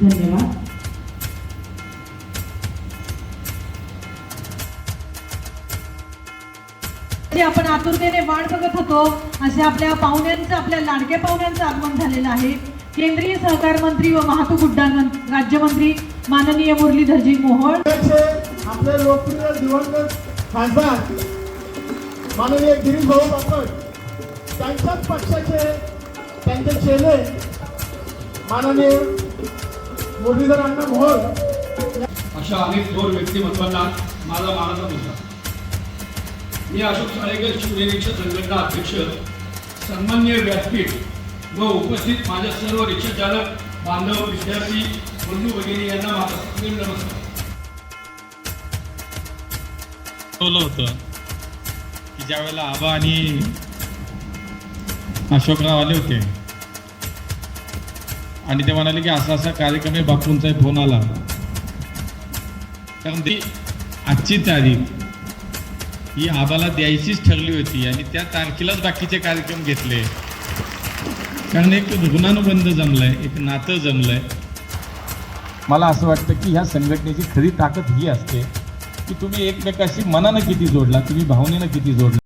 धन्यवाद. आपण आतुरतेने वाट बघत होतो असे आपल्या पाहुण्यांचं, आपल्या लाडक्या पाहुण्यांचं आगमन झालेलं आहे. केंद्रीय सहकार मंत्री व वाहतूक उड्डाण राज्यमंत्री माननीय मुरलीधरजी मोहोळ, आपले लोकप्रिय दिवंगत खासदार माननीय गिरीश भाऊ बापट, त्यांच्याच पक्षाचे त्यांचे चेले माननीय मुरलीधर अण्णा मोहोळ, अशा अनेक थोर व्यक्तिमत्वांना माझा मानाचा मुद्दा. मी अशोक साळेकर शिवसेनेचे संघटना अध्यक्ष, सन्माननीय व्यासपीठ व उपस्थित माझ्या सर्व रिक्षा चालक बांधव, विद्यार्थी बंधू भगिनी यांना माझा सप्रेम नमस्कार. होतं की ज्या वेळेला आबा आणि अशोकराव आले होते आणि ते म्हणाले की असा असा कार्यक्रम आहे, बापूंचा फोन आला. कारण ती आजची तारीख ही आबाला द्यायचीच ठरली होती आणि त्या तारखेलाच बाकीचे कार्यक्रम घेतले. कारण एक ऋणानुबंध जमलाय, एक नातं जमलंय. मला असं वाटतं की ह्या संघटनेची खरी ताकद ही असते की तुम्ही एकमेकाशी मनानं किती जोडला, तुम्ही भावनेनं किती जोडला.